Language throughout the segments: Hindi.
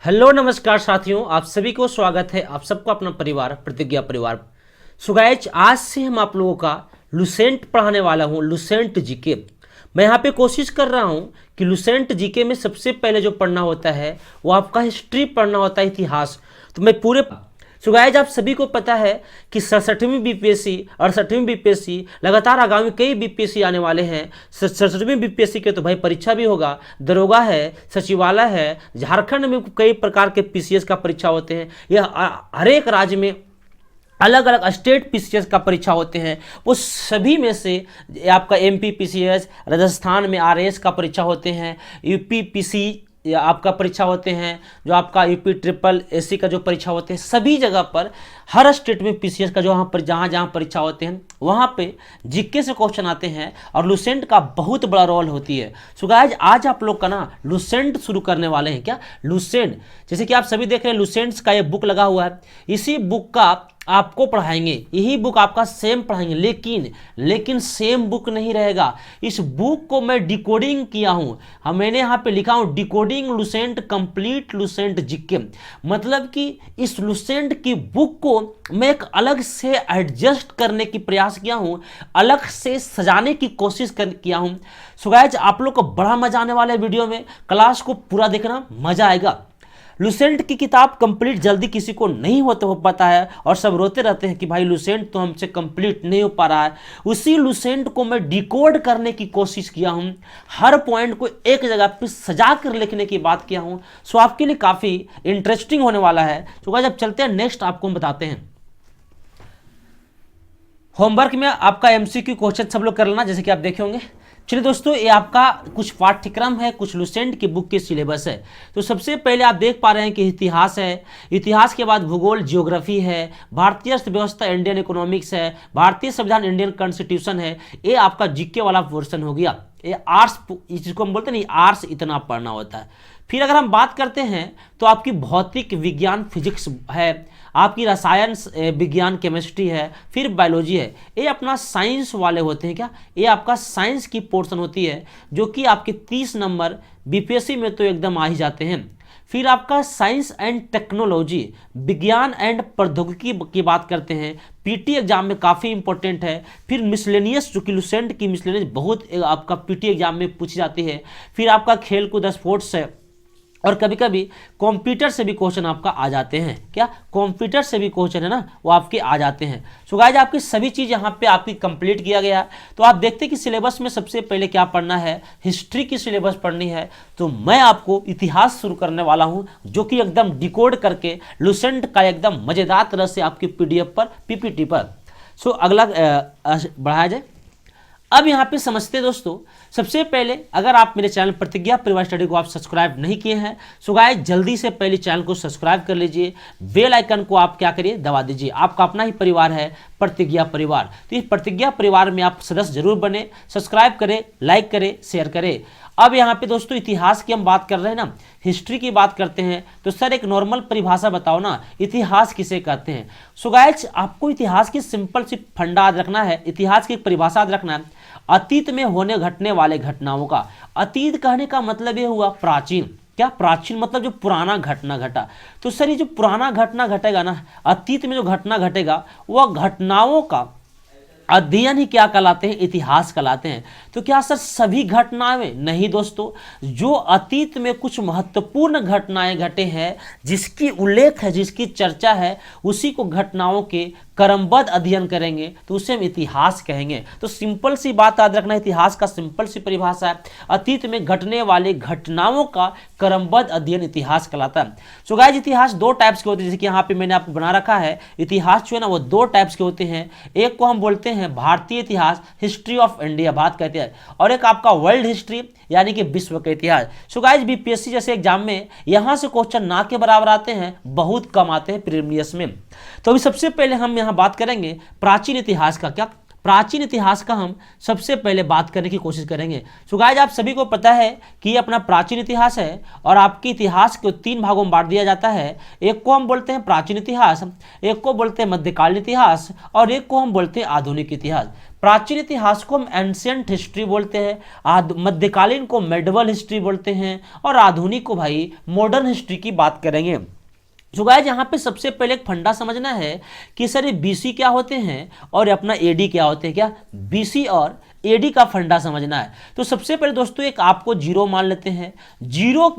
हेलो नमस्कार साथियों, आप सभी को स्वागत है। आप सबको अपना परिवार प्रतिज्ञा परिवार। सो गाइज, आज से हम आप लोगों का लुसेंट पढ़ाने वाला हूं। लुसेंट जीके मैं यहाँ पे कोशिश कर रहा हूं कि लुसेंट जीके में सबसे पहले जो पढ़ना होता है वो आपका हिस्ट्री पढ़ना होता है, इतिहास। तो मैं पूरे सो गाइज, आप सभी को पता है कि 67वीं बीपीएससी 68वीं बीपीएससी लगातार आगामी कई बीपीएससी आने वाले हैं। 67वीं बीपीएससी के तो भाई परीक्षा भी होगा, दरोगा है, सचिवालय है, झारखंड में कई प्रकार के पीसीएस का परीक्षा होते हैं। यह हर एक राज्य में अलग अलग स्टेट पीसीएस का परीक्षा होते हैं। वो सभी में से आपका एमपी पीसीएस, राजस्थान में आरएएस का परीक्षा होते हैं, यूपी पीसी या आपका परीक्षा होते हैं, जो आपका यूपी ट्रिपल एससी का जो परीक्षा होते हैं, सभी जगह पर हर स्टेट में पीसीएस का जो वहाँ पर जहाँ परीक्षा होते हैं वहाँ पे जीके से क्वेश्चन आते हैं और लुसेंट का बहुत बड़ा रोल होती है। सो गाइस, आज आप लोग का ना लुसेंट शुरू करने वाले हैं। क्या लुसेंट, जैसे कि आप सभी देख रहे हैं लुसेंट्स का ये बुक लगा हुआ है, इसी बुक का आपको पढ़ाएंगे, यही बुक आपका सेम पढ़ाएंगे। लेकिन सेम बुक नहीं रहेगा। इस बुक को मैं डिकोडिंग किया हूं। मैंने यहाँ पे लिखा हूं decoding Lucent complete Lucent GK. मतलब कि इस लुसेंट की बुक को मैं एक अलग से एडजस्ट करने की प्रयास किया हूं, अलग से सजाने की कोशिश किया हूं। सो गाइस, आप लोग को बड़ा मजा आने वाला है वीडियो में। क्लास को पूरा देखना, मजा आएगा। लुसेंट की किताब कंप्लीट जल्दी किसी को नहीं हो पाता है और सब रोते रहते हैं कि भाई लुसेंट तो हमसे कंप्लीट नहीं हो पा रहा है। उसी लुसेंट को मैं डिकोड करने की कोशिश किया हूं, हर पॉइंट को एक जगह पे सजा कर लिखने की बात किया हूं। सो आपके लिए काफी इंटरेस्टिंग होने वाला है। तो गाइस, जब चलते हैं नेक्स्ट, आपको हम बताते हैं। होमवर्क में आपका एमसीक्यू क्वेश्चन सब लोग कर लेना, जैसे कि आप देखे होंगे। चलिए दोस्तों, ये आपका कुछ पाठ्यक्रम है, कुछ लुसेंट की बुक के सिलेबस है। तो सबसे पहले आप देख पा रहे हैं कि इतिहास है, इतिहास के बाद भूगोल ज्योग्राफी है, भारतीय अर्थव्यवस्था इंडियन इकोनॉमिक्स है, भारतीय संविधान इंडियन कॉन्स्टिट्यूशन है। ये आपका जीके वाला पोर्शन हो गया। ये आर्ट्स, जिसको हम बोलते नहीं आर्ट्स, इतना पढ़ना होता है। फिर अगर हम बात करते हैं तो आपकी भौतिक विज्ञान फिजिक्स है, आपकी रसायन विज्ञान केमिस्ट्री है, फिर बायोलॉजी है। ये अपना साइंस वाले होते हैं। क्या ये आपका साइंस की पोर्शन होती है, जो कि आपके 30 नंबर बीपीएससी में तो एकदम आ ही जाते हैं। फिर आपका साइंस एंड टेक्नोलॉजी, विज्ञान एंड प्रौद्योगिकी की बात करते हैं, पीटी एग्जाम में काफ़ी इंपॉर्टेंट है। फिर मिसलेनियस, जो कि लुसेंट की मिसलेनियस बहुत आपका पीटी एग्जाम में पूछी जाती है। फिर आपका खेल कूद स्पोर्ट्स है, और कभी कभी कंप्यूटर से भी क्वेश्चन आपका आ जाते हैं। क्या कंप्यूटर से भी क्वेश्चन है ना, वो आपके आ जाते हैं। सो गाइस, आपकी सभी चीज़ यहाँ पे आपकी कंप्लीट किया गया है। तो आप देखते हैं कि सिलेबस में सबसे पहले क्या पढ़ना है, हिस्ट्री की सिलेबस पढ़नी है। तो मैं आपको इतिहास शुरू करने वाला हूँ, जो कि एकदम डिकोड करके लुसेंट का एकदम मज़ेदार तरह से आपकी पीडीएफ पर, पीपीटी पर। सो अगला बढ़ाया जाए। अब यहाँ पे समझते हैं दोस्तों, सबसे पहले अगर आप मेरे चैनल प्रतिज्ञा परिवार स्टडी को आप सब्सक्राइब नहीं किए हैं, सो गाइस जल्दी से पहले चैनल को सब्सक्राइब कर लीजिए, बेल आइकन को आप क्या करिए, दबा दीजिए। आपका अपना ही परिवार है प्रतिज्ञा परिवार, तो इस प्रतिज्ञा परिवार में आप सदस्य जरूर बने, सब्सक्राइब करें, लाइक करें, शेयर करें। अब यहाँ पे दोस्तों इतिहास की हम बात कर रहे हैं ना, हिस्ट्री की बात करते हैं, तो सर एक नॉर्मल परिभाषा बताओ ना, इतिहास किसे कहते हैं। सो गाइस, आपको इतिहास की सिंपल सी फंडा याद रखना है, इतिहास की परिभाषा याद रखना है, अतीत में होने घटने वाले घटनाओं का। अतीत कहने का मतलब ये हुआ प्राचीन। क्या प्राचीन मतलब जो पुराना घटना घटा। तो सर ये जो पुराना घटना घटेगा ना, अतीत में जो घटना घटेगा, वह घटनाओं का अध्ययन ही क्या कहलाते हैं, इतिहास कहलाते हैं। तो क्या सर सभी घटनाएं? नहीं दोस्तों, जो अतीत में कुछ महत्वपूर्ण घटनाएं घटे हैं, जिसकी उल्लेख है, जिसकी चर्चा है, उसी को घटनाओं के क्रमबद्ध अध्ययन करेंगे तो उसे हम इतिहास कहेंगे। तो सिंपल सी बात याद रखना, इतिहास का सिंपल सी परिभाषा है, अतीत में घटने वाले घटनाओं का क्रमबद्ध अध्ययन इतिहास कहलाता है। सो गाइस, इतिहास दो टाइप्स के होते हैं, जैसे कि यहाँ पे मैंने आपको बना रखा है। इतिहास जो है ना, वो दो टाइप्स के होते हैं। एक को हम बोलते हैं भारतीय इतिहास, हिस्ट्री ऑफ इंडिया बात कहते हैं, और एक आपका वर्ल्ड हिस्ट्री, यानी कि विश्व का इतिहास। सो गाइस, बीपीएससी जैसे एग्जाम में यहाँ से क्वेश्चन ना के बराबर आते हैं, बहुत कम आते हैं प्रीलिमिनरी में। तो अभी सबसे पहले हम यहाँ बात करेंगे प्राचीन इतिहास का। क्या प्राचीन इतिहास का हम सबसे पहले बात करने की कोशिश करेंगे। सो गाइस, आप सभी को पता है कि ये अपना प्राचीन इतिहास है और आपके इतिहास को 3 भागों में बांट दिया जाता है। एक को हम बोलते हैं प्राचीन इतिहास, एक को बोलते हैं मध्यकालीन इतिहास और एक को हम बोलते हैं आधुनिक इतिहास। प्राचीन इतिहास को हम एंशिएंट हिस्ट्री बोलते हैं, मध्यकालीन को मेडिवल हिस्ट्री बोलते हैं और आधुनिक को भाई मॉडर्न हिस्ट्री की बात करेंगे। तो गाइस, यहाँ पे सबसे पहले एक फंडा समझना है कि सर ये बीसी क्या होते हैं और अपना एडी क्या होते हैं। क्या बीसी और एडी का फंडा समझना है। तो सबसे पहले दोस्तों एक आपको जीरो मान लेते हैं। जीरो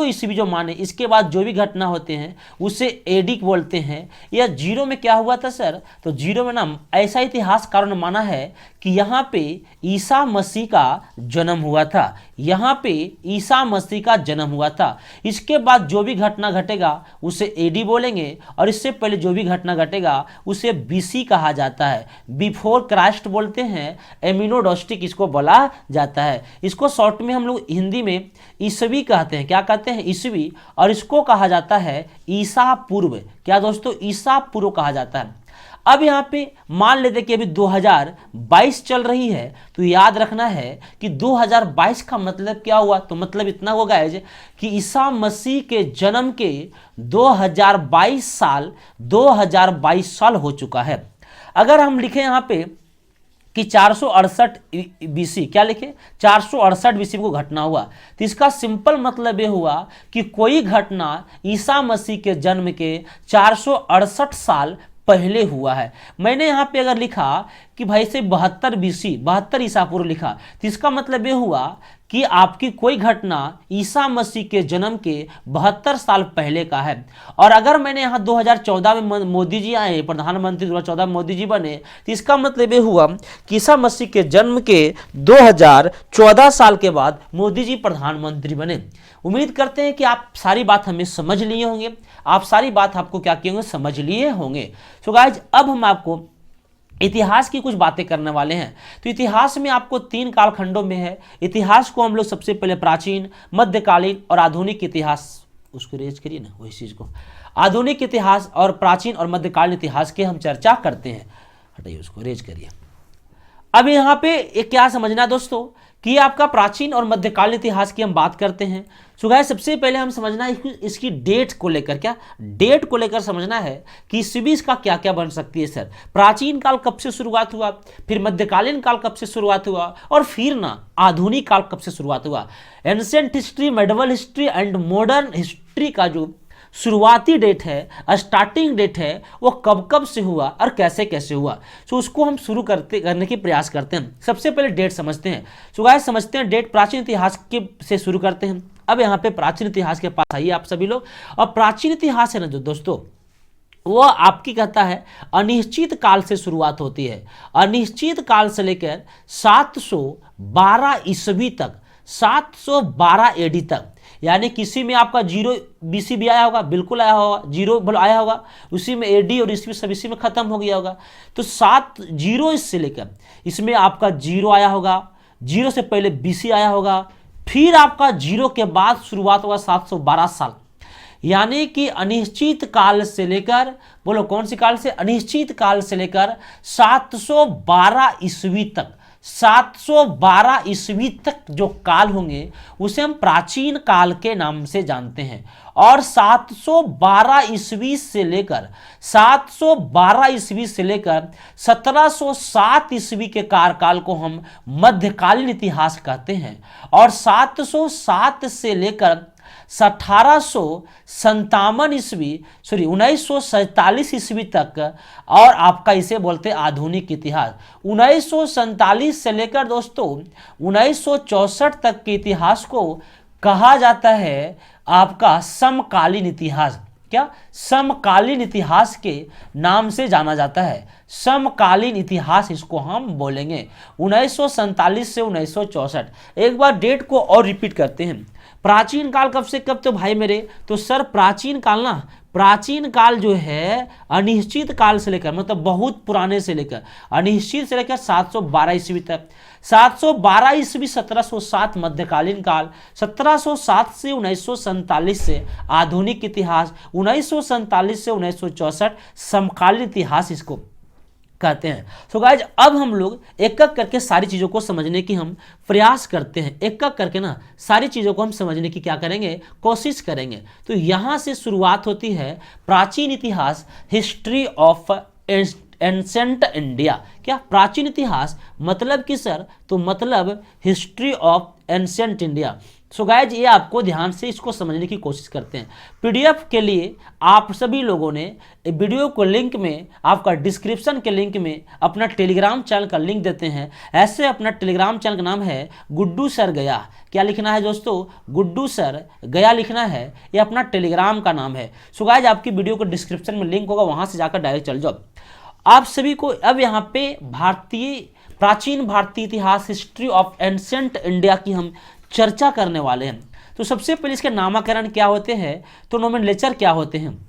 ईस्वी जो माने, इसके बाद जो भी घटना होते हैं उसे एडी बोलते हैं। या जीरो में क्या हुआ था सर, तो जीरो में ना ऐसा इतिहासकारों ने माना है कि यहाँ पे ईसा मसीह का जन्म हुआ था। यहाँ पे ईसा मसीह का जन्म हुआ था। इसके बाद जो भी घटना घटेगा उसे एडी बोलेंगे और इससे पहले जो भी घटना घटेगा उसे बीसी कहा जाता है। बिफोर क्राइस्ट बोलते हैं, एमिनोडोस्टिक इसको बोला जाता है। इसको शॉर्ट में हम लोग हिंदी में ईसवी कहते हैं। क्या कहते हैं? ईसवी। और इसको कहा जाता है ईसा पूर्व। क्या दोस्तों? ईसा पूर्व कहा जाता है। अब यहाँ पे मान लेते कि अभी 2022 चल रही है, तो याद रखना है कि 2022 का मतलब क्या हुआ, तो मतलब इतना होगा कि ईसा मसीह के जन्म के 2022 साल हो चुका है। अगर हम लिखें यहाँ पे कि 468 बीसी, क्या लिखे? 468 बीसी को घटना हुआ, तो इसका सिंपल मतलब ये हुआ कि कोई घटना ईसा मसीह के जन्म के 468 साल पहले हुआ है। मैंने यहाँ पे अगर लिखा कि भाई से 72 बीसी, 72 ईसा पूर्व लिखा, तो इसका मतलब ये हुआ कि आपकी कोई घटना ईसा मसीह के जन्म के 72 साल पहले का है। और अगर मैंने यहाँ 2014 में मोदी जी आए, प्रधानमंत्री 2014 में मोदी जी बने, तो इसका मतलब ये हुआ कि ईसा मसीह के जन्म के 2014 साल के बाद मोदी जी प्रधानमंत्री बने। उम्मीद करते हैं कि आप सारी बात हमें समझ लिए होंगे, आप सारी बात आपको क्या किए होंगे, समझ लिए होंगे। सो गाइज, अब हम आपको इतिहास की कुछ बातें करने वाले हैं। तो इतिहास में आपको 3 कालखंडों में है। इतिहास को हम लोग सबसे पहले प्राचीन, मध्यकालीन और आधुनिक इतिहास, उसको रेज करिए ना, वही चीज को, आधुनिक इतिहास और प्राचीन और मध्यकालीन इतिहास की हम चर्चा करते हैं। हटाइए उसको, रेज करिए। अब यहाँ पे एक क्या समझना दोस्तों कि आपका प्राचीन और मध्यकालीन इतिहास की हम बात करते हैं। सो गाइस, सबसे पहले हम समझना है इसकी डेट को लेकर, क्या डेट को लेकर समझना है कि ईस्वी का क्या क्या बन सकती है। सर, प्राचीन काल कब से शुरुआत हुआ, फिर मध्यकालीन काल कब से शुरुआत हुआ और फिर ना आधुनिक काल कब से शुरुआत हुआ। Ancient history, medieval history and modern history का जो शुरुआती डेट है, स्टार्टिंग डेट है, वो कब कब से हुआ और कैसे कैसे हुआ, सो उसको हम शुरू करने की प्रयास करते हैं। सबसे पहले डेट समझते हैं। सो गाइस, समझते हैं डेट प्राचीन इतिहास के से शुरू करते हैं। अब यहाँ पे प्राचीन इतिहास के पास आइए आप सभी लोग। और प्राचीन इतिहास है ना जो दोस्तों, वो आपकी कहता है अनिश्चित काल से शुरुआत होती है। अनिश्चित काल से लेकर 712 ईस्वी तक, 712 एडी तक, यानी किसी में आपका 0 बीसी भी आया होगा, बिल्कुल आया होगा, 0 आया होगा, उसी में एडी और ईस्वी सब इसी में खत्म हो गया होगा। तो 70 इससे लेकर इसमें आपका 0 आया होगा, 0 से पहले बीसी आया होगा, फिर आपका 0 के बाद शुरुआत होगा 712 साल। यानी कि अनिश्चित काल से लेकर, बोलो कौन सी काल से? अनिश्चित काल से लेकर 712 ईस्वी तक, 712 ईस्वी तक जो काल होंगे उसे हम प्राचीन काल के नाम से जानते हैं। और 712 ईस्वी से लेकर 1707 ईस्वी के कार्यकाल को हम मध्यकालीन इतिहास कहते हैं। और 707 से लेकर 1857 ईस्वी, 1947 ईस्वी तक, और आपका इसे बोलते हैं आधुनिक इतिहास। 1947 से लेकर दोस्तों 1964 तक के इतिहास को कहा जाता है आपका समकालीन इतिहास। क्या? समकालीन इतिहास के नाम से जाना जाता है। समकालीन इतिहास इसको हम बोलेंगे। 1947 से 1964। एक बार डेट को और रिपीट करते हैं। प्राचीन काल कब से कब? तो भाई मेरे, तो सर प्राचीन काल ना, प्राचीन काल जो है अनिश्चित काल से लेकर, मतलब बहुत पुराने से लेकर, अनिश्चित से लेकर 712 ईस्वी तक। 712 ईस्वी 1707 मध्यकालीन काल, 1707 से 1947 से आधुनिक इतिहास, 1947 से 1964 समकालीन इतिहास इसको कहते हैं। सो गाइज अब हम लोग एक एक करके सारी चीज़ों को समझने की हम प्रयास करते हैं, एक एक करके ना सारी चीज़ों को हम समझने की क्या करेंगे, कोशिश करेंगे। तो यहाँ से शुरुआत होती है प्राचीन इतिहास, हिस्ट्री ऑफ एंसेंट इंडिया। क्या प्राचीन इतिहास मतलब कि सर, तो मतलब history of ancient India. So guys ये आपको ध्यान से इसको समझने की कोशिश करते हैं। पीडीएफ के लिए आप सभी लोगों ने वीडियो को लिंक में, आपका डिस्क्रिप्शन के लिंक में अपना टेलीग्राम चैनल का लिंक देते हैं। ऐसे अपना टेलीग्राम चैनल का नाम है गुड्डू सर गया। क्या लिखना है दोस्तों, गुड्डू सर गया लिखना है, ये अपना टेलीग्राम का नाम है। सो गाइज आपकी वीडियो को डिस्क्रिप्शन में लिंक होगा, वहाँ से जाकर डायरेक्ट चल जाओ। आप सभी को अब यहाँ पे प्राचीन भारतीय इतिहास, हिस्ट्री ऑफ एंसेंट इंडिया की हम चर्चा करने वाले हैं। तो सबसे पहले इसके नामकरण क्या होते हैं, तो नोमेनक्लेचर क्या होते हैं।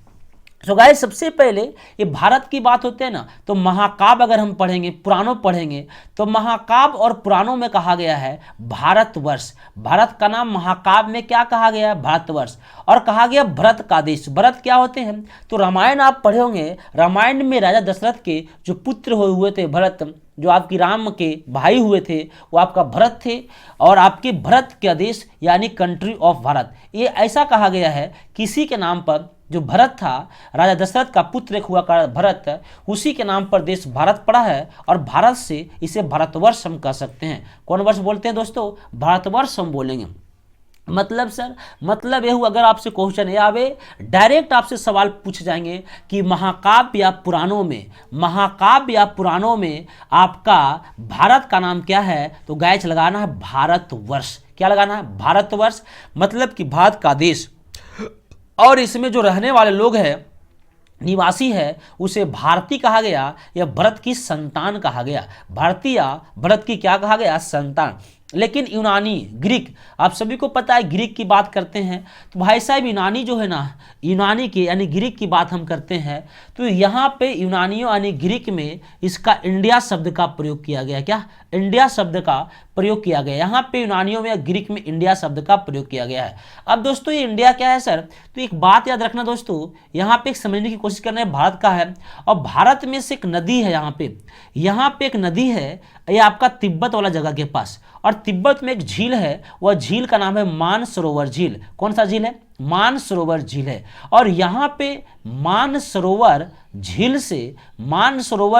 तो गाइस सबसे पहले ये भारत की बात होते हैं ना, तो महाकाव्य अगर हम पढ़ेंगे, पुराणों पढ़ेंगे, तो महाकाव्य और पुराणों में कहा गया है भारतवर्ष। भारत का नाम महाकाव्य में क्या कहा गया है, भारतवर्ष। और कहा गया भरत का देश। भरत क्या होते हैं, तो रामायण आप पढ़े होंगे, रामायण में राजा दशरथ के जो पुत्र हुए थे भरत, जो आपकी राम के भाई हुए थे, वो आपका भरत थे। और आपके भरत का देश यानी कंट्री ऑफ भारत, ये ऐसा कहा गया है किसी के नाम पर, जो भरत था, राजा दशरथ का पुत्र एक हुआ का भरत, उसी के नाम पर देश भारत पड़ा है। और भारत से इसे भारतवर्ष हम कह सकते हैं। कौन वर्ष बोलते हैं दोस्तों, भारतवर्ष हम बोलेंगे। मतलब सर, मतलब यह हुआ, अगर आपसे क्वेश्चन ये आवे, डायरेक्ट आपसे सवाल पूछ जाएंगे कि महाकाव्य या पुराणों में, महाकाव्य या पुराणों में आपका भारत का नाम क्या है, तो गाइस लगाना है भारतवर्ष। क्या लगाना है, भारतवर्ष, मतलब कि भारत का देश। और इसमें जो रहने वाले लोग हैं, निवासी है, उसे भारतीय कहा गया या भरत की संतान कहा गया। भारतीय या भरत की क्या कहा गया, संतान। लेकिन यूनानी, ग्रीक, आप सभी को पता है ग्रीक की बात करते हैं, तो भाई साहब यूनानी जो है ना, यूनानी की यानी ग्रीक की बात हम करते हैं, तो यहाँ पे यूनानियों यानी ग्रीक में इसका इंडिया शब्द का प्रयोग किया गया। क्या, इंडिया शब्द का प्रयोग किया गया। यहाँ पे यूनानियों में या ग्रीक में इंडिया शब्द का प्रयोग किया गया है। अब दोस्तों ये इंडिया क्या है सर, तो एक बात याद रखना दोस्तों, यहाँ पे एक समझने की कोशिश करना है, भारत का है और भारत में से एक नदी है, यहाँ पे एक नदी है, ये आपका तिब्बत वाला जगह के पास। और तिब्बत में एक झील है, वह झील का नाम है मानसरोवर झील। कौन सा झील है, मानसरोवर झील है। और यहाँ पे मानसरोवर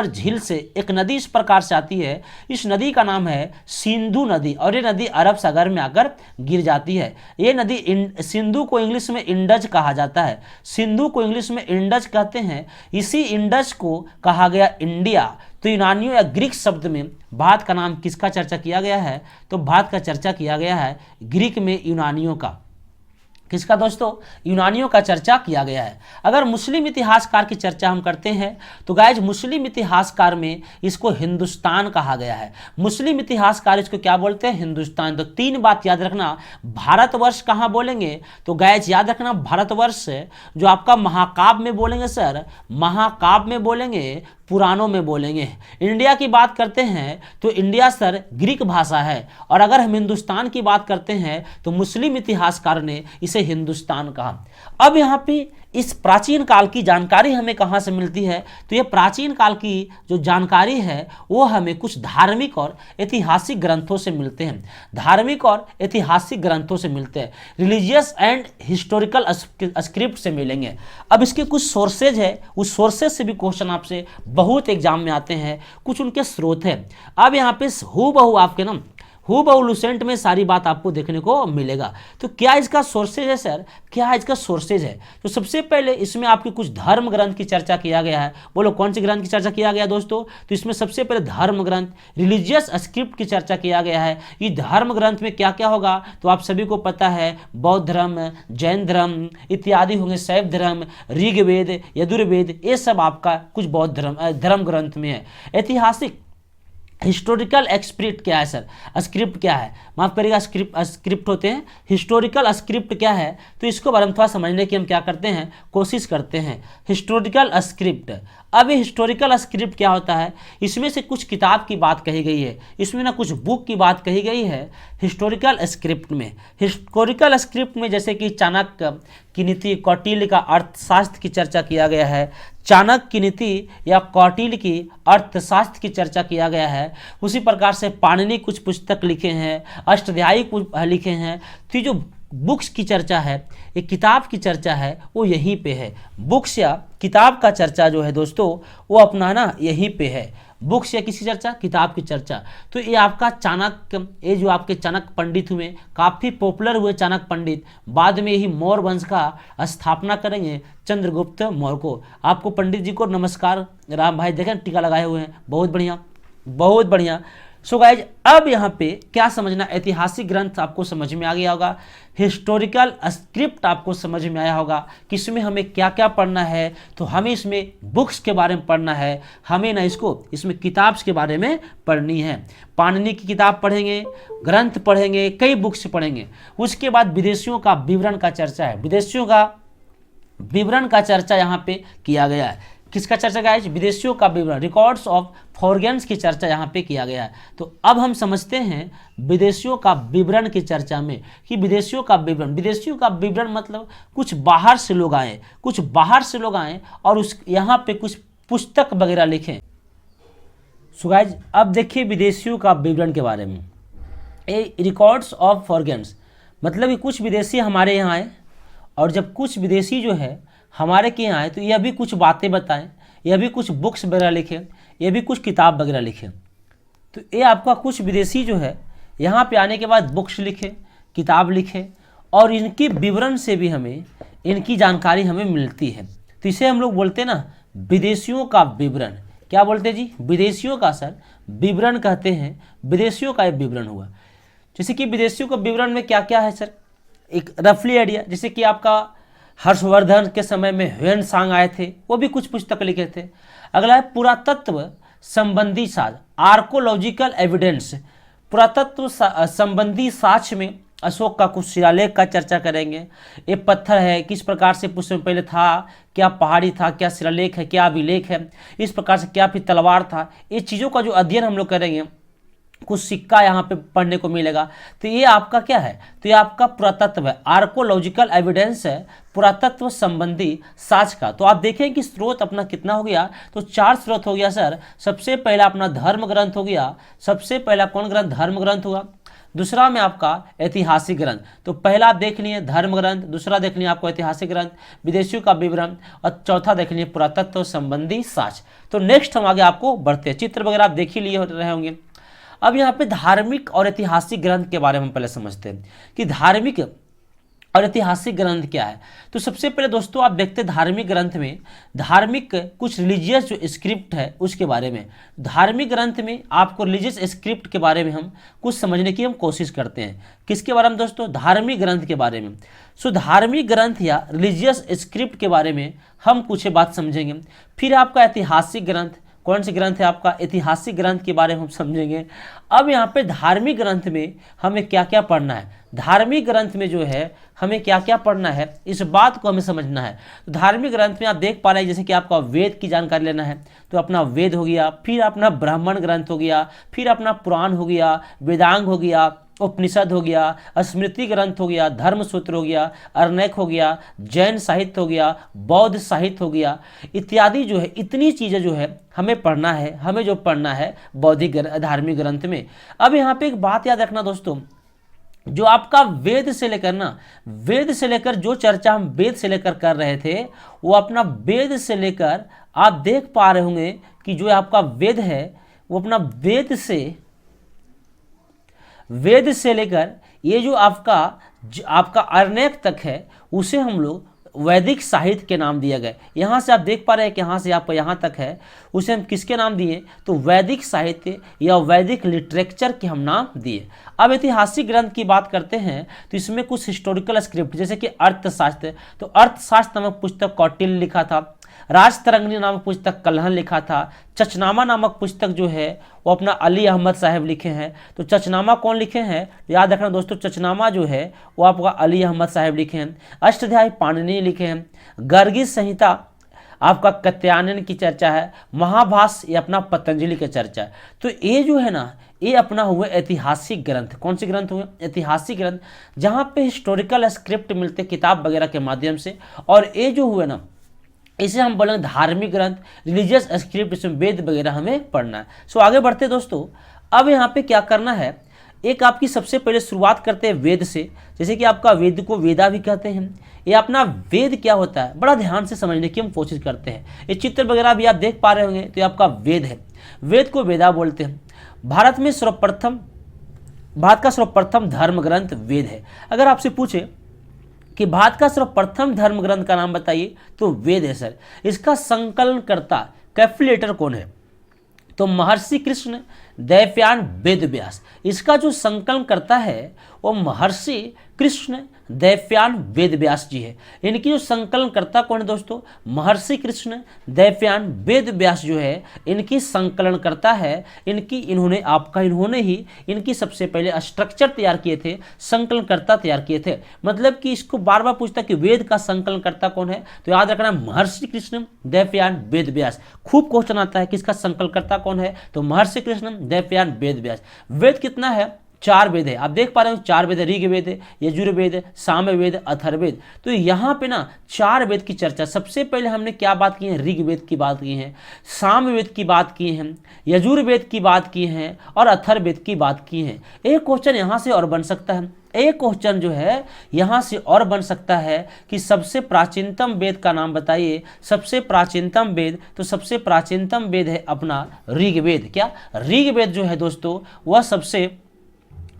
झील से एक नदी इस प्रकार से आती है, इस नदी का नाम है सिंधु नदी। और ये नदी अरब सागर में आकर गिर जाती है। ये नदी सिंधु को इंग्लिश में इंडज कहा जाता है, सिंधु को इंग्लिश में इंडज कहते हैं। इसी इंडज को कहा गया इंडिया। तो यूनानियों या ग्रीक शब्द में भारत का नाम किसका चर्चा किया गया है, तो भारत का चर्चा किया गया है ग्रीक में यूनानियों का। किसका दोस्तों, यूनानियों का चर्चा किया गया है। अगर मुस्लिम इतिहासकार की चर्चा हम करते हैं, तो गाइज मुस्लिम इतिहासकार में इसको हिंदुस्तान कहा गया है। मुस्लिम इतिहासकार इसको क्या बोलते हैं, हिंदुस्तान। तो तीन बात याद रखना, भारतवर्ष कहाँ बोलेंगे, तो गाइज याद रखना भारतवर्ष जो आपका महाकाव्य में बोलेंगे सर, महाकाव्य में बोलेंगे, पुराणों में बोलेंगे। इंडिया की बात करते हैं तो इंडिया सर ग्रीक भाषा है। और अगर हम हिंदुस्तान की बात करते हैं तो मुस्लिम इतिहासकार ने इसे हिंदुस्तान कहा। अब यहाँ पे इस प्राचीन काल की जानकारी हमें कहाँ से मिलती है, तो ये प्राचीन काल की जो जानकारी है वो हमें कुछ धार्मिक और ऐतिहासिक ग्रंथों से मिलते हैं। धार्मिक और ऐतिहासिक ग्रंथों से मिलते हैं, रिलीजियस एंड हिस्टोरिकल स्क्रिप्ट से मिलेंगे। अब इसके कुछ सोर्सेज है, उस सोर्सेज से भी क्वेश्चन आपसे बहुत एग्जाम में आते हैं, कुछ उनके स्रोत है। अब यहाँ पे हूबहू आपके ना हूबहू लुसेंट में सारी बात आपको देखने को मिलेगा। तो क्या इसका सोर्सेज है सर, क्या इसका सोर्सेज है, तो सबसे पहले इसमें आपके कुछ धर्म ग्रंथ की चर्चा किया गया है। बोलो कौन से ग्रंथ की चर्चा किया गया दोस्तों, तो इसमें सबसे पहले धर्म ग्रंथ, रिलीजियस स्क्रिप्ट की चर्चा किया गया है। ये धर्म ग्रंथ में क्या क्या होगा, तो आप सभी को पता है बौद्ध धर्म, जैन धर्म इत्यादि होंगे, शैव धर्म, ऋग्वेद, यजुर्वेद, ये सब आपका कुछ बौद्ध धर्म ग्रंथ में है। ऐतिहासिक हिस्टोरिकल स्क्रिप्ट क्या है सर, स्क्रिप्ट क्या है, माफ करिएगा स्क्रिप्ट होते हैं। हिस्टोरिकल स्क्रिप्ट क्या है, तो इसको बारे में थोड़ा समझने की हम क्या करते हैं, कोशिश करते हैं। हिस्टोरिकल स्क्रिप्ट अब ये हिस्टोरिकल स्क्रिप्ट क्या होता है, इसमें से कुछ किताब की बात कही गई है, इसमें ना कुछ बुक की बात कही गई है हिस्टोरिकल स्क्रिप्ट में। हिस्टोरिकल स्क्रिप्ट में जैसे कि चाणक्य की नीति, कौटिल्य का अर्थशास्त्र की चर्चा किया गया है, चाणक्य की नीति या कौटिल्य की अर्थशास्त्र की चर्चा किया गया है। उसी प्रकार से पाणिनि कुछ पुस्तक लिखे हैं, अष्टाध्यायी कुछ लिखे हैं। तो ये जो बुक्स की चर्चा है, एक किताब की चर्चा है, वो यहीं पे है। बुक्स या किताब का चर्चा जो है दोस्तों वो अपना ना यहीं पे है। बुक्स या किसी चर्चा, किताब की चर्चा। तो ये आपका चाणक्य, ये जो आपके चाणक्य पंडित हुए, काफ़ी पॉपुलर हुए चाणक्य पंडित, बाद में यही मौर्य वंश का स्थापना करेंगे चंद्रगुप्त मौर्य को। आपको पंडित जी को नमस्कार। राम भाई देखें टीका लगाए हुए हैं, बहुत बढ़िया बहुत बढ़िया। सो गाइज अब यहाँ पे क्या समझना, ऐतिहासिक ग्रंथ आपको समझ में आ गया होगा, हिस्टोरिकल स्क्रिप्ट आपको समझ में आया होगा कि इसमें हमें क्या क्या पढ़ना है। तो हमें इसमें बुक्स के बारे में पढ़ना है, हमें ना इसमें किताब के बारे में पढ़नी है। पाणिनि की किताब पढ़ेंगे, ग्रंथ पढ़ेंगे, कई बुक्स पढ़ेंगे। उसके बाद विदेशियों का विवरण का चर्चा है, विदेशियों का विवरण का चर्चा यहाँ पे किया गया है। किसका चर्चा गाइज, विदेशियों का विवरण, रिकॉर्ड्स ऑफ फॉरेनर्स की चर्चा यहाँ पे किया गया है। तो अब हम समझते हैं विदेशियों का विवरण की चर्चा में कि विदेशियों का विवरण मतलब कुछ बाहर से लोग आए, कुछ बाहर से लोग आए और उस यहाँ पे कुछ पुस्तक वगैरह लिखें। सो गाइज अब देखिए विदेशियों का विवरण के बारे में, ए रिकॉर्ड्स ऑफ फॉरेनर्स मतलब कि कुछ विदेशी हमारे यहाँ आए और जब कुछ विदेशी जो है हमारे के यहाँ आए तो यह भी कुछ बातें बताएं, यह भी कुछ बुक्स वगैरह लिखें, यह भी कुछ किताब वगैरह लिखें। तो ये आपका कुछ विदेशी जो है यहाँ पे आने के बाद बुक्स लिखे, किताब लिखे और इनकी विवरण से भी हमें इनकी जानकारी हमें मिलती है। तो इसे हम लोग बोलते हैं ना विदेशियों का विवरण। क्या बोलते हैं जी, विदेशियों का सर विवरण कहते हैं, विदेशियों का एक विवरण हुआ। जैसे कि विदेशियों का विवरण में क्या क्या है सर, एक रफली आइडिया, जैसे कि आपका हर्षवर्धन के समय में ह्वेन सांग आए थे, वो भी कुछ पुस्तक लिखे थे। अगला है पुरातत्व संबंधी साक्ष्य, आर्कोलॉजिकल एविडेंस, पुरातत्व संबंधी साक्ष्य में अशोक का कुछ शिलालेख का चर्चा करेंगे। ये पत्थर है, किस प्रकार से पुष्प में पहले था, क्या पहाड़ी था, क्या शिलालेख है, क्या अभिलेख है, इस प्रकार से क्या फिर तलवार था, ये चीज़ों का जो अध्ययन हम लोग करेंगे। कुछ सिक्का यहाँ पे पढ़ने को मिलेगा। तो ये आपका क्या है, तो ये आपका पुरातत्व है, आर्कोलॉजिकल एविडेंस है, पुरातत्व संबंधी साक्ष्य का। तो आप देखें कि स्रोत अपना कितना हो गया, तो 4 स्रोत हो गया सर। सबसे पहला अपना धर्म ग्रंथ हो गया, सबसे पहला कौन ग्रंथ, धर्म ग्रंथ हुआ। दूसरा में आपका ऐतिहासिक ग्रंथ, तो पहला आप देख लिए धर्म ग्रंथ, दूसरा देख लिए आपको ऐतिहासिक ग्रंथ, विदेशियों का विवरण और चौथा देख लिए पुरातत्व संबंधी साक्ष्य। तो नेक्स्ट हम आगे आपको बढ़ते हैं, चित्र वगैरह आप देख ही लिए रहे होंगे। अब यहाँ पे धार्मिक और ऐतिहासिक ग्रंथ के बारे में हम पहले समझते हैं कि धार्मिक और ऐतिहासिक ग्रंथ क्या है। तो सबसे पहले दोस्तों आप देखते हैं धार्मिक ग्रंथ में, धार्मिक कुछ रिलीजियस जो स्क्रिप्ट है उसके बारे में। धार्मिक ग्रंथ में आपको रिलीजियस स्क्रिप्ट के बारे में हम कुछ समझने की हम कोशिश करते हैं। किसके बारे में दोस्तों, धार्मिक ग्रंथ के बारे में। सो धार्मिक ग्रंथ या रिलीजियस स्क्रिप्ट के बारे में हम कुछ बात समझेंगे। फिर आपका ऐतिहासिक ग्रंथ, कौन से ग्रंथ है आपका, ऐतिहासिक ग्रंथ के बारे में हम समझेंगे। अब यहाँ पे धार्मिक ग्रंथ में हमें क्या क्या पढ़ना है, धार्मिक ग्रंथ में जो है हमें क्या क्या पढ़ना है, इस बात को हमें समझना है। तो धार्मिक ग्रंथ में आप देख पा रहे हैं जैसे कि आपका वेद की जानकारी लेना है, तो अपना वेद हो गया, फिर अपना ब्राह्मण ग्रंथ हो गया, फिर अपना पुराण हो गया, वेदांग हो गया, उपनिषद हो गया, स्मृति ग्रंथ हो गया, धर्मसूत्र हो गया, अरण्यक हो गया, जैन साहित्य हो गया, बौद्ध साहित्य हो गया, इत्यादि जो है इतनी चीज़ें जो है हमें पढ़ना है, हमें जो पढ़ना है बौद्धिक धार्मिक ग्रंथ में। अब यहाँ पे एक बात याद रखना दोस्तों, जो आपका वेद से लेकर ना, वेद से लेकर जो चर्चा हम वेद से लेकर कर रहे थे वो अपना वेद से लेकर आप देख पा रहे होंगे कि जो आपका वेद है वो अपना वेद से लेकर ये जो आपका अरण्यक तक है उसे हम लोग वैदिक साहित्य के नाम दिया गया। यहाँ से आप देख पा रहे हैं कि यहाँ से आपका यहाँ तक है उसे हम किसके नाम दिए, तो वैदिक साहित्य या वैदिक लिटरेचर के हम नाम दिए। अब ऐतिहासिक ग्रंथ की बात करते हैं तो इसमें कुछ हिस्टोरिकल स्क्रिप्ट जैसे कि अर्थशास्त्र, तो अर्थशास्त्र नामक पुस्तक कौटिल्य लिखा था, राजतरंगिणी नामक पुस्तक कल्हण लिखा था, चचनामा नामक पुस्तक जो है वो अपना अली अहमद साहब लिखे हैं। तो चचनामा कौन लिखे हैं, याद रखना दोस्तों, चचनामा जो है वो आपका अली अहमद साहब लिखे हैं। अष्टाध्यायी पाणिनि लिखे हैं। गर्गी संहिता आपका कात्यायन की चर्चा है, महाभाष्य ये अपना पतंजलि की चर्चा है। तो ये जो है ना, ये अपना हुए ऐतिहासिक ग्रंथ। कौन से ग्रंथ हुए? ऐतिहासिक ग्रंथ, जहाँ पे हिस्टोरिकल स्क्रिप्ट मिलते किताब वगैरह के माध्यम से। और ये जो हुए ना, इसे हम बोलेंगे धार्मिक ग्रंथ, रिलीजियस स्क्रिप्ट, इसमें वेद वगैरह हमें पढ़ना है। सो आगे बढ़ते दोस्तों, अब यहाँ पे क्या करना है, एक आपकी सबसे पहले शुरुआत करते हैं वेद से। जैसे कि आपका वेद को वेदा भी कहते हैं। ये अपना वेद क्या होता है, बड़ा ध्यान से समझने की हम कोशिश करते हैं। ये चित्र वगैरह भी आप देख पा रहे होंगे, तो ये आपका वेद है। वेद को वेदा बोलते हैं। भारत का सर्वप्रथम धर्म ग्रंथ वेद है। अगर आपसे पूछे कि भारत का सर्वप्रथम धर्म ग्रंथ का नाम बताइए, तो वेद है सर। इसका संकलनकर्ता, कैफिलेटर कौन है? तो महर्षि कृष्ण दैवयान वेद व्यास। इसका जो संकलन करता है वो महर्षि कृष्ण दैवयान वेद व्यास जी है। इनकी जो संकलन करता कौन है दोस्तों? महर्षि कृष्ण दैवयान वेद व्यास जो है, इनकी संकलन करता है। इन्होंने ही इनकी सबसे पहले स्ट्रक्चर तैयार किए थे, संकलनकर्ता तैयार किए थे। मतलब कि इसको बार बार पूछता कि वेद का संकलनकर्ता कौन है, तो याद रखना महर्षि कृष्ण दैवयान वेद व्यास। खूब क्वेश्चन आता है कि इसका संकलनकर्ता कौन है, तो महर्षि कृष्ण दैवयान वेद व्यास। वेद कितना है? 4 वेद है। आप देख पा रहे हो 4 वेद है, ऋग्वेद है, यजुर्वेद है, सामवेद, अथर्ववेद। तो यहाँ पे ना 4 वेद की चर्चा। सबसे पहले हमने क्या बात की है? ऋग्वेद की बात की है, सामवेद की बात की है, यजुर्वेद की बात की है और अथर्ववेद की बात की है। एक क्वेश्चन यहाँ से और बन सकता है, एक क्वेश्चन जो है यहाँ से और बन सकता है कि सबसे प्राचीनतम वेद का नाम बताइए। सबसे प्राचीनतम वेद, तो सबसे प्राचीनतम वेद है अपना ऋग्वेद। क्या? ऋग्वेद जो है दोस्तों, वह सबसे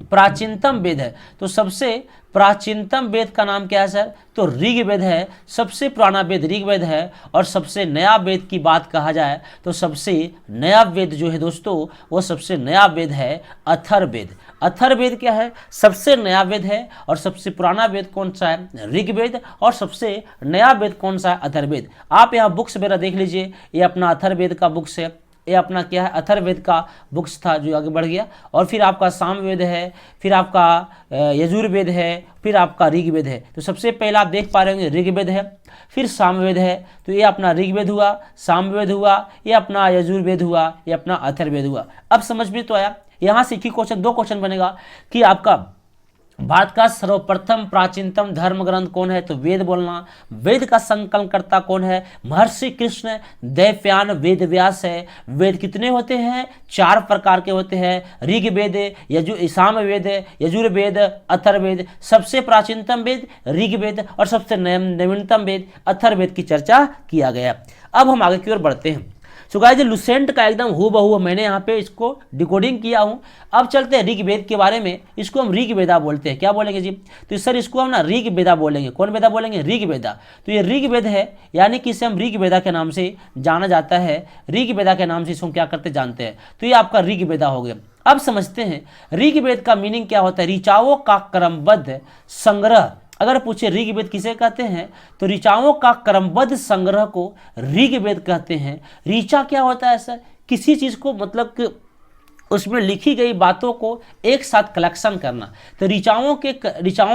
प्राचीनतम वेद है। तो सबसे प्राचीनतम वेद का नाम क्या है सर? तो ऋग्वेद है। सबसे पुराना वेद ऋग्वेद है। और सबसे नया वेद की बात कहा जाए तो सबसे नया वेद जो है दोस्तों, वो सबसे नया वेद है अथर्ववेद। अथर्ववेद क्या है? सबसे नया वेद है। और सबसे पुराना वेद कौन सा है? ऋग्वेद। और सबसे नया वेद कौन सा है? अथर्ववेद। आप यहाँ बुक्स वगैरह देख लीजिए, ये अपना अथर्ववेद का बुक्स है, ये अपना क्या है? अथर्ववेद का बुक्स था जो आगे बढ़ गया। और फिर आपका सामवेद है, फिर आपका यजुर्वेद है, फिर आपका ऋग्वेद है। तो सबसे पहला आप देख पा रहे होंगे ऋग्वेद है, फिर सामवेद है। तो ये अपना ऋग्वेद हुआ, सामवेद हुआ, ये अपना यजुर्वेद हुआ, ये अपना अथर्ववेद हुआ। अब समझ में तो आया। यहाँ से क्वेश्चन 2 क्वेश्चन बनेगा कि आपका भारत का सर्वप्रथम प्राचीनतम धर्म ग्रंथ कौन है, तो वेद बोलना। वेद का संकलनकर्ता कौन है? महर्षि कृष्ण दैवयान वेद व्यास है। वेद कितने होते हैं? 4 प्रकार के होते हैं, ऋग्वेद, सामवेद, यजुर्वेद, अथर्ववेद। सबसे प्राचीनतम वेद ऋग्वेद और सबसे नवीनतम वेद अथर्ववेद की चर्चा किया गया। अब हम आगे की ओर बढ़ते हैं। सो गाइस, लुसेंट का एकदम हूबहू मैंने यहाँ पे इसको डिकोडिंग किया हूँ। अब चलते हैं ऋग्वेद के बारे में। इसको हम ऋग्वेदा बोलते हैं। क्या बोलेंगे जी? तो सर इसको हम ना ऋग्वेदा बोलेंगे। कौन वेदा बोलेंगे? ऋग्वेदा। तो ये ऋग्वेद है, यानी कि इसे हम ऋग्वेदा के नाम से जाना जाता है। ऋग्वेदा के नाम से इसको क्या करते जानते हैं। तो ये आपका ऋग्वेदा हो गया। अब समझते हैं ऋग्वेद का मीनिंग क्या होता है। ऋचाओं का क्रमबद्ध संग्रह। अगर पूछे ऋग्वेद किसे कहते हैं, तो ऋचाओं का क्रमबद्ध संग्रह को ऋग्वेद कहते हैं। ऋचा क्या होता है सर? किसी चीज को मतलब कि उसमें लिखी गई बातों को एक साथ कलेक्शन करना। तो ऋचाओं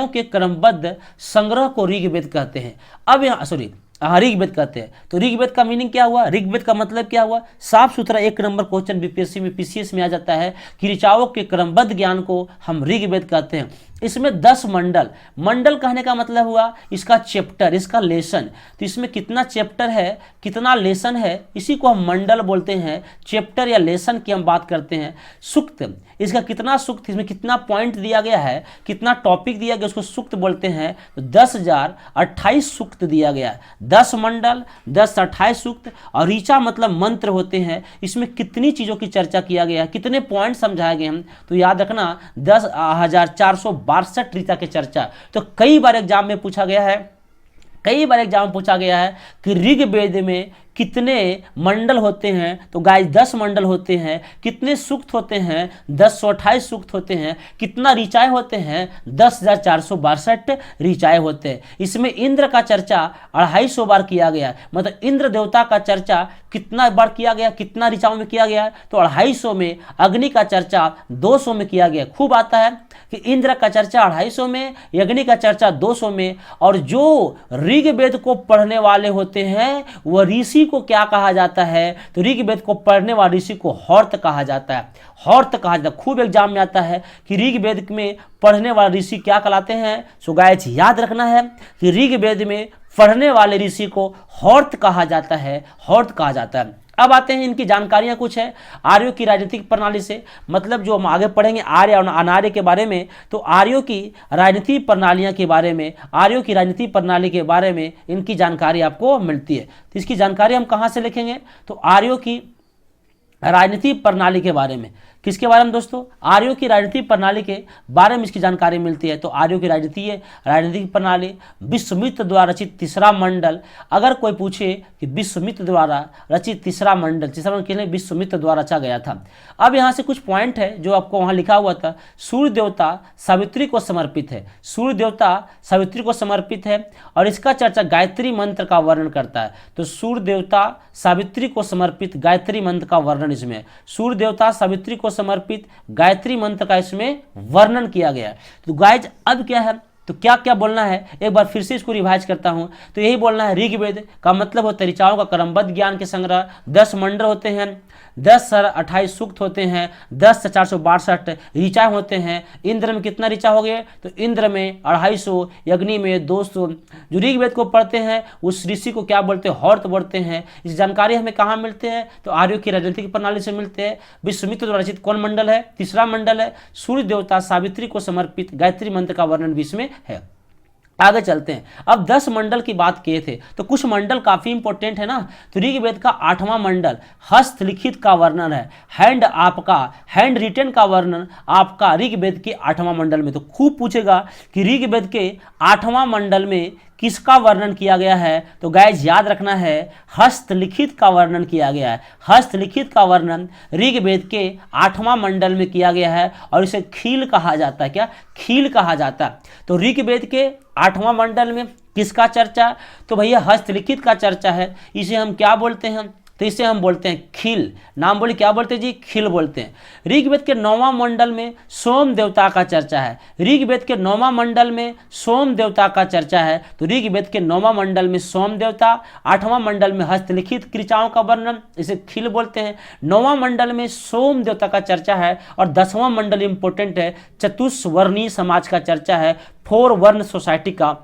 के क्रमबद्ध संग्रह को ऋग्वेद कहते हैं। अब यहाँ ऋग्वेद कहते हैं। तो ऋग्वेद का मीनिंग क्या हुआ? ऋग्वेद का मतलब क्या हुआ? साफ सुथरा 1 नंबर क्वेश्चन बीपीएससी में पीसीएस में आ जाता है कि ऋचाओं के क्रमबद्ध ज्ञान को हम ऋग्वेद कहते हैं। इसमें 10 मंडल कहने का मतलब हुआ इसका चैप्टर, इसका लेसन। तो इसमें कितना चैप्टर है, कितना लेसन है, इसी को हम मंडल बोलते हैं। चैप्टर या लेसन की हम बात करते हैं। सूक्त, इसका कितना सूक्त, इसमें कितना पॉइंट दिया गया है, कितना टॉपिक दिया गया, उसको सूक्त बोलते हैं। तो 10,028 सूक्त दिया गया है। 10 मंडल, 10,28 सूक्त। और ऋचा मतलब मंत्र होते हैं। इसमें कितनी चीज़ों की चर्चा किया गया है, कितने पॉइंट समझाए गए हैं, तो याद रखना 10,462 ऋचा की चर्चा। तो कई बार एग्जाम में पूछा गया है कि ऋग्वेद में कितने मंडल होते हैं, तो गाइस 10 मंडल होते हैं। कितने सूक्त होते हैं, 1028 सूक्त होते हैं। कितना ऋचाएँ होते हैं, 10,462 ऋचाएँ होते हैं। इसमें इंद्र का चर्चा 250 बार किया गया है, मतलब इंद्र देवता का चर्चा कितना बार किया गया, कितना ऋचाओं में किया गया है, तो 250 में। अग्नि का चर्चा 200 में किया गया। खूब आता है कि इंद्र का चर्चा 250 में, अग्नि का चर्चा 200 में। और जो ऋग्वेद को पढ़ने वाले होते हैं वह ऋषि को क्या कहा जाता है, तो ऋग्वेद को पढ़ने वाले ऋषि को हॉर्त कहा जाता है। हॉर्त कहा जाता है। खूब एग्जाम में आता है कि ऋग्वेद में पढ़ने वाले ऋषि क्या कहलाते हैं। सो गाइस याद रखना है कि ऋग्वेद में पढ़ने वाले ऋषि को हॉर्त कहा जाता है, हॉर्त कहा जाता है। अब आते हैं इनकी जानकारियां कुछ है आर्यों की राजनीतिक प्रणाली से, मतलब जो हम आगे पढ़ेंगे आर्य और अनार्य के बारे में, तो आर्यों की राजनीतिक प्रणालियां के बारे में, आर्यों की राजनीतिक प्रणाली के बारे में इनकी जानकारी आपको मिलती है। तो इसकी जानकारी हम कहाँ से लिखेंगे, तो आर्यों की राजनीतिक प्रणाली के बारे में। किसके बारे में दोस्तों, आर्यों की राजनीतिक प्रणाली के बारे में इसकी जानकारी मिलती है। तो आर्यों की राजनीतिक प्रणाली, विश्वामित्र द्वारा रचित तीसरा मंडल। अगर कोई पूछे कि विश्वामित्र द्वारा रचित तीसरा मंडल के लिए विश्वामित्र द्वारा रचा गया था। अब यहाँ से कुछ पॉइंट है जो आपको वहाँ लिखा हुआ था। सूर्य देवता सावित्री को समर्पित है, सूर्य देवता सावित्री को समर्पित है, और इसका चर्चा गायत्री मंत्र का वर्णन करता है। तो सूर्य देवता सावित्री को समर्पित गायत्री मंत्र का वर्णन इसमें है। सूर्य देवता सावित्री को समर्पित गायत्री मंत्र का इसमें वर्णन किया गया है। तो गाइज अब क्या है, तो क्या क्या बोलना है, एक बार फिर से इसको रिवाइज करता हूं। तो यही बोलना है, ऋग्वेद का मतलब होता है ऋचाओं का क्रमबद्ध ज्ञान के संग्रह। 10 मंडल होते हैं, 10,28 सूक्त होते हैं, 10,462 ऋचाएं होते हैं। इंद्र में कितना ऋचा हो गए, तो इंद्र में 250, अग्नि में 200। जो ऋग्वेद को पढ़ते हैं उस ऋषि को क्या बोलते हैं, हॉर्त बोलते हैं। इस जानकारी हमें कहाँ मिलते हैं, तो आर्यों की राजनीतिक प्रणाली से मिलते हैं। विश्वामित्र द्वारा रचित कौन मंडल है, तीसरा मंडल है। सूर्य देवता सावित्री को समर्पित गायत्री मंत्र का वर्णन भी इसमें है। आगे चलते हैं। अब 10 मंडल की बात किए थे, तो कुछ मंडल काफी इंपॉर्टेंट है ना। तो ऋग्वेद का 8वां मंडल हस्तलिखित का वर्णन है, हैंड रिटन का वर्णन आपका ऋग्वेद के 8वां मंडल में। तो खूब पूछेगा कि ऋग्वेद के 8वां मंडल में किसका वर्णन किया गया है, तो गाइज याद रखना है हस्तलिखित का वर्णन किया गया है। हस्तलिखित का वर्णन ऋग्वेद के 8वां मंडल में किया गया है, और इसे खील कहा जाता है। क्या, खील कहा जाता है। तो ऋग्वेद के 8वां मंडल में किसका चर्चा, तो भैया हस्तलिखित का चर्चा है। इसे हम क्या बोलते हैं, तो इसे हम बोलते हैं खील। नाम बोले क्या बोलते हैं जी, खील बोलते हैं। ऋग्वेद के 9वां मंडल में सोम देवता का चर्चा है। ऋग्वेद के 9वां मंडल में सोम देवता का चर्चा है। तो ऋग्वेद के 9वां मंडल में सोम देवता, 8वां मंडल में हस्तलिखित क्रियाओं का वर्णन, इसे खील बोलते हैं। 9वां मंडल में सोम देवता का चर्चा है। और 10वां मंडल इंपॉर्टेंट है, चतुष्वर्णीय समाज का चर्चा है, 4 वर्ण सोसाइटी का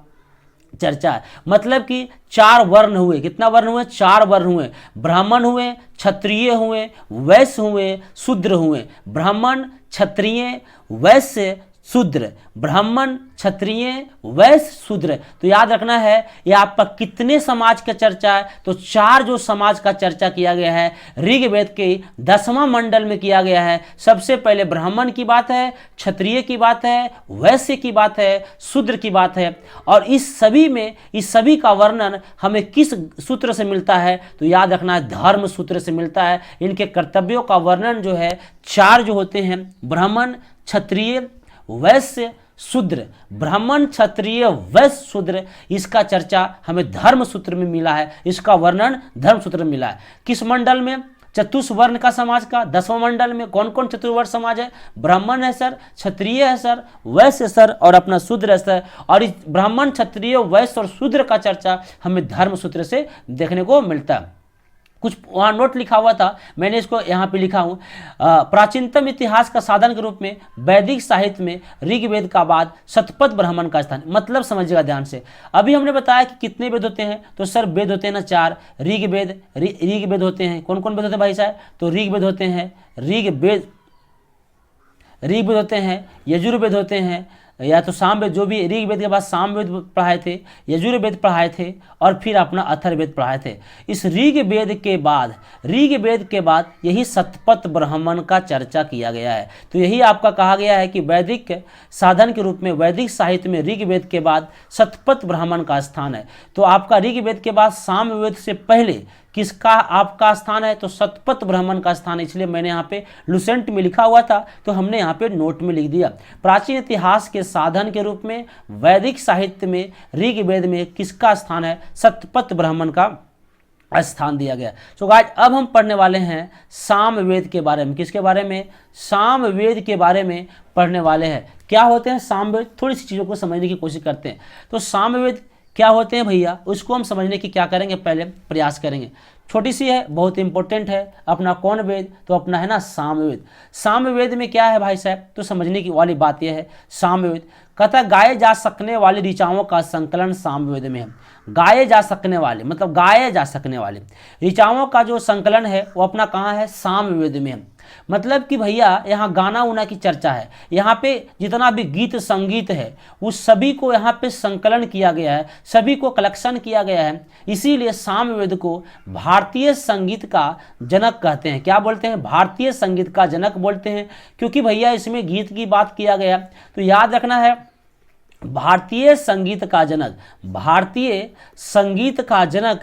चर्चा है। मतलब कि 4 वर्ण हुए, कितना वर्ण हुए, 4 वर्ण हुए। ब्राह्मण हुए, क्षत्रिय हुए, वैश्य हुए, शूद्र हुए। ब्राह्मण, क्षत्रिय, वैश्य, शूद्र। ब्राह्मण, क्षत्रिय, वैश्य, शूद्र। तो याद रखना है ये आपका कितने समाज का चर्चा है, तो 4 जो समाज का चर्चा किया गया है ऋग्वेद के 10वां मंडल में किया गया है। सबसे पहले ब्राह्मण की बात है, क्षत्रिय की बात है, वैश्य की बात है, शूद्र की बात है। और इस सभी का वर्णन हमें किस सूत्र से मिलता है, तो याद रखना है धर्म सूत्र से मिलता है। इनके कर्तव्यों का वर्णन जो है 4 जो होते हैं, ब्राह्मण, क्षत्रिय, वैश्य, शूद्र। ब्राह्मण, क्षत्रिय, वैश्य, शूद्र, इसका चर्चा हमें धर्म सूत्र में मिला है, इसका वर्णन धर्म सूत्र में मिला है। किस मंडल में, चतुष्वर्ण का समाज का 10वां मंडल में। कौन कौन चतुर्वर्ण समाज है, ब्राह्मण है सर, क्षत्रिय है सर, वैश्य सर, और अपना शूद्र है सर। और इस ब्राह्मण, क्षत्रिय, वैश्य और शूद्र का चर्चा हमें धर्म सूत्र से देखने को मिलता है। कुछ वहाँ नोट लिखा हुआ था, मैंने इसको यहाँ पे लिखा हूँ। प्राचीनतम इतिहास का साधन के रूप में वैदिक साहित्य में ऋग्वेद का बाद शतपथ ब्राह्मण का स्थान। मतलब समझिएगा ध्यान से, अभी हमने बताया कि कितने वेद होते हैं, तो सर वेद होते हैं ना 4। ऋग्वेद होते हैं, कौन कौन वेद होते हैं भाई साहब, तो ऋग्वेद होते हैं, ऋग्वेद होते हैं, यजुर्वेद होते हैं, या तो सामवेद, जो भी ऋग्वेद के बाद सामवेद पढ़ाए थे, यजुर्वेद पढ़ाए थे, और फिर अपना अथर्ववेद पढ़ाए थे। इस ऋग्वेद के बाद यही शतपथ ब्राह्मण का चर्चा किया गया है। तो यही आपका कहा गया है कि वैदिक साधन के रूप में वैदिक साहित्य में ऋग्वेद के बाद शतपथ ब्राह्मण का स्थान है। तो आपका ऋग्वेद के बाद सामवेद से पहले किसका आपका स्थान है, तो शतपथ ब्राह्मण का स्थान है, इसलिए मैंने यहाँ पे लुसेंट में लिखा हुआ था तो हमने यहाँ पे नोट में लिख दिया। प्राचीन इतिहास के साधन के रूप में वैदिक साहित्य में ऋग्वेद में किसका स्थान है, शतपथ ब्राह्मण का स्थान दिया गया। तो गाइस अब हम पढ़ने वाले हैं सामवेद के बारे में। किसके बारे में, सामवेद के बारे में पढ़ने वाले हैं। क्या होते हैं सामवेद, थोड़ी सी चीज़ों को समझने की कोशिश करते हैं। तो सामवेद क्या होते हैं भैया, उसको हम समझने की क्या करेंगे, पहले प्रयास करेंगे। छोटी सी है, बहुत इंपॉर्टेंट है। अपना कौन वेद, तो अपना है ना सामवेद। सामवेद में क्या है भाई साहब, तो समझने की वाली बात यह है, सामवेद कहता गाए जा सकने वाली ऋचाओं का संकलन सामवेद में है। गाए जा सकने वाले मतलब गाए जा सकने वाले ऋचाओं का जो संकलन है वो अपना कहाँ है, सामवेद में है। मतलब कि भैया यहाँ गाना उना की चर्चा है, यहाँ पे जितना भी गीत संगीत है उस सभी को यहाँ पे संकलन किया गया है, सभी को कलेक्शन किया गया है। इसीलिए सामवेद को भारतीय संगीत का जनक कहते हैं। क्या बोलते हैं, भारतीय संगीत का जनक बोलते हैं, क्योंकि भैया इसमें गीत की बात किया गया। तो याद रखना है भारतीय संगीत का जनक, भारतीय संगीत का जनक,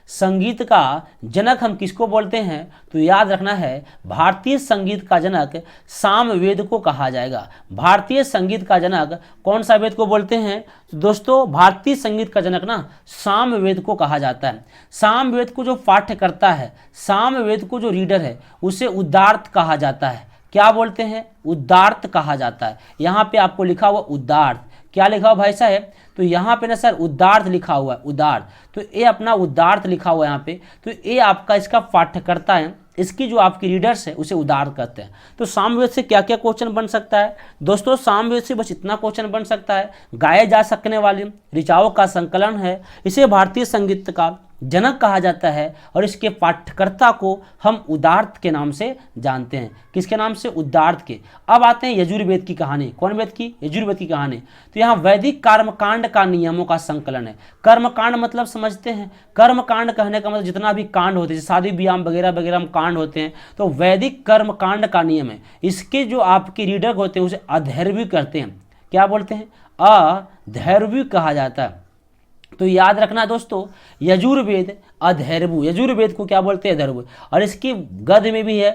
संगीत का जनक हम किसको बोलते हैं, तो याद रखना है भारतीय संगीत का जनक सामवेद को कहा जाएगा। भारतीय संगीत का जनक कौन सा वेद को बोलते हैं, तो दोस्तों भारतीय संगीत का जनक ना सामवेद को कहा जाता है। सामवेद को जो पाठ्य करता है, सामवेद को जो रीडर है उसे उद्दार्थ कहा जाता है। क्या बोलते हैं, उद्दार्थ कहा जाता है। यहाँ पे आपको लिखा हुआ उद्दार्थ, क्या लिखा हुआ भाई साहब, तो यहाँ पे ना सर उद्दार्थ लिखा हुआ है, उद्दार्थ, तो ये अपना उद्दार्थ लिखा हुआ है यहाँ पे, तो ये आपका इसका पाठ्यकर्ता है, इसकी जो आपकी रीडर्स है उसे उद्दार्थ कहते हैं। तो सामवेद से क्या क्या क्वेश्चन बन सकता है दोस्तों, सामवेद से बस इतना क्वेश्चन बन सकता है, गाए जा सकने वाले ऋचाओं का संकलन है, इसे भारतीय संगीत का जनक कहा जाता है और इसके पाठ्यकर्ता को हम उद्दार्थ के नाम से जानते हैं। किसके नाम से, उद्दार्थ के। अब आते हैं यजुर्वेद की कहानी। कौन वेद की, यजुर्वेद की कहानी। तो यहाँ वैदिक कर्मकांड का नियमों का संकलन है। कर्मकांड मतलब समझते हैं, कर्मकांड कहने का मतलब जितना भी कांड होते हैं, शादी ब्याह वगैरह वगैरह कांड होते हैं, तो वैदिक कर्मकांड का नियम है। इसके जो आपके रीडर होते हैं उसे अधैर्वी करते हैं। क्या बोलते हैं, अधैर्वी कहा जाता है। तो याद रखना दोस्तों यजुर्वेद अधैर्वु, यजुर्वेद को क्या बोलते हैं, अधैर्वु, और इसकी गद में भी है,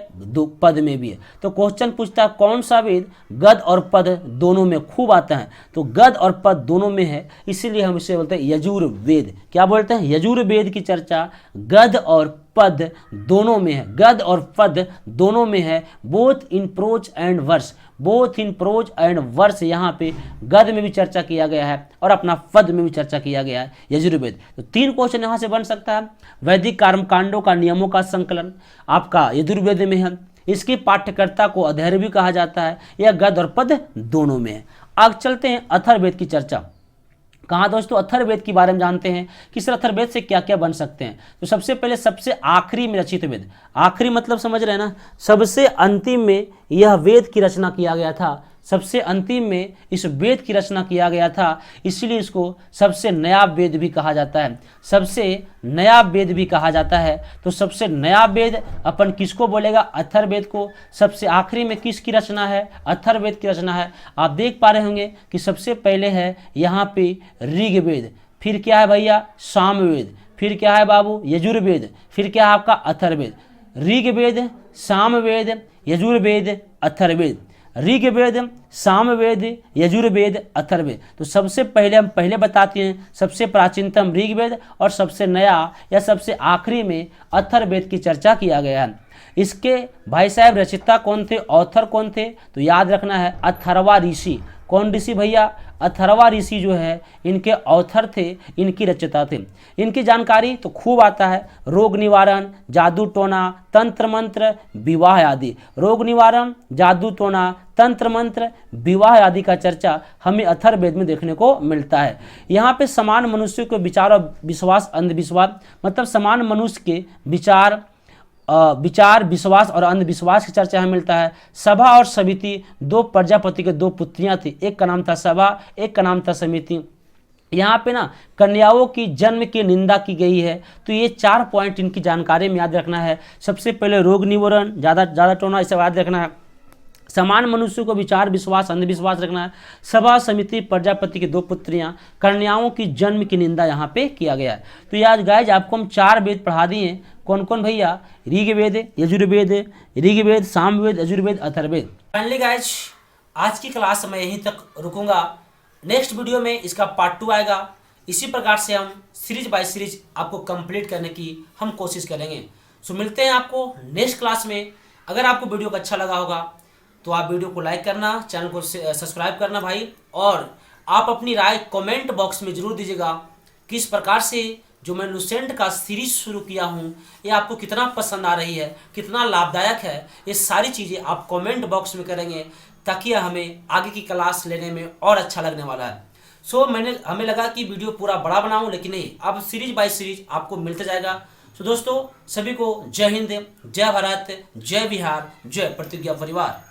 पद में भी है। तो क्वेश्चन पूछता है कौन सा वेद गद और पद दोनों में खूब आता है, तो गद और पद दोनों में है, इसीलिए हम इसे बोलते हैं यजुर्वेद। क्या बोलते हैं, यजुर्वेद की चर्चा गद और पद दोनों में है, गद और पद दोनों में है, both in prose and verse, both in prose and verse. यहाँ पे गद में भी चर्चा किया गया है और अपना पद में भी चर्चा किया गया है यजुर्वेद। तो 3 क्वेश्चन यहाँ से बन सकता है। वैदिक कर्मकांडों का नियमों का संकलन आपका यजुर्वेद में है, इसके पाठ्यकर्ता को अधैर्वी कहा जाता है, यह गद और पद दोनों में है। अब चलते हैं अथर्ववेद की चर्चा। कहाँ दोस्तों, अथर्ववेद के बारे में जानते हैं कि सर अथर्ववेद से क्या क्या बन सकते हैं। तो सबसे पहले सबसे आखिरी में रचित वेद, आखिरी मतलब समझ रहे हैं ना, सबसे अंतिम में यह वेद की रचना किया गया था, सबसे अंतिम में इस वेद की रचना किया गया था, इसलिए इसको सबसे नया वेद भी कहा जाता है, सबसे नया वेद भी कहा जाता है। तो सबसे नया वेद अपन किसको बोलेगा, अथर्ववेद को। सबसे आखिरी में किसकी रचना है, अथर्ववेद की रचना है। आप देख पा रहे होंगे कि सबसे पहले है यहाँ पे ऋग्वेद, फिर क्या है भैया सामवेद, फिर क्या है बाबू यजुर्वेद, फिर क्या है आपका अथर्ववेद। ऋग्वेद, सामवेद, यजुर्वेद, अथर्ववेद, ऋग्वेद, सामवेद, यजुर्वेद, अथर्ववेद। तो सबसे पहले हम पहले बताते हैं सबसे प्राचीनतम ऋग्वेद और सबसे नया या सबसे आखिरी में अथर्ववेद की चर्चा किया गया है। इसके भाई साहब रचयिता कौन थे, ऑथर कौन थे, तो याद रखना है अथर्वा ऋषि। कौन ऋषि भैया, अथर्वा ऋषि जो है इनके ऑथर थे, इनकी रचयिता थे। इनकी जानकारी तो खूब आता है, रोग निवारण, जादू टोना, तंत्र मंत्र, विवाह आदि। रोग निवारण, जादू टोना, तंत्र मंत्र, विवाह आदि का चर्चा हमें अथर्ववेद में देखने को मिलता है। यहाँ पे समान मनुष्य के विचार और विश्वास, अंधविश्वास मतलब समान मनुष्य के विचार, विश्वास और अंधविश्वास की चर्चा हमें मिलता है। सभा और समिति, 2 प्रजापति के 2 पुत्रियां थी, एक का नाम था सभा, एक का नाम था समिति। यहाँ पे ना कन्याओं की जन्म की निंदा की गई है। तो ये 4 पॉइंट इनकी जानकारी में याद रखना है। सबसे पहले रोग निवारण, ज़्यादा टोना, इसे याद रखना है। समान मनुष्य को विचार, विश्वास, अंधविश्वास रखना है। सभा, समिति, प्रजापति की 2 पुत्रियां, कन्याओं की जन्म की निंदा यहाँ पे किया गया है। तो याद गाइज आपको हम 4 वेद पढ़ा दिए, कौन कौन भैया? ऋग्वेद, यजुर्वेद, ऋग्वेद, सामवेद, यजुर्वेद, अथर्ववेद। फाइनली गाइज आज की क्लास मैं यहीं तक रुकूंगा। नेक्स्ट वीडियो में इसका पार्ट 2 आएगा। इसी प्रकार से हम सीरीज बाय सीरीज आपको कंप्लीट करने की हम कोशिश करेंगे। सो मिलते हैं आपको नेक्स्ट क्लास में। अगर आपको वीडियो को अच्छा लगा होगा तो आप वीडियो को लाइक करना, चैनल को सब्सक्राइब करना भाई, और आप अपनी राय कमेंट बॉक्स में जरूर दीजिएगा। किस प्रकार से जो मैं लुसेंट का सीरीज शुरू किया हूँ ये आपको कितना पसंद आ रही है, कितना लाभदायक है, ये सारी चीज़ें आप कमेंट बॉक्स में करेंगे ताकि हमें आगे की क्लास लेने में और अच्छा लगने वाला है। हमें लगा कि वीडियो पूरा बड़ा बनाऊं, लेकिन नहीं, अब सीरीज बाय सीरीज आपको मिलता जाएगा। दोस्तों सभी को जय हिंद, जय भारत, जय बिहार, जय प्रतिज्ञा परिवार।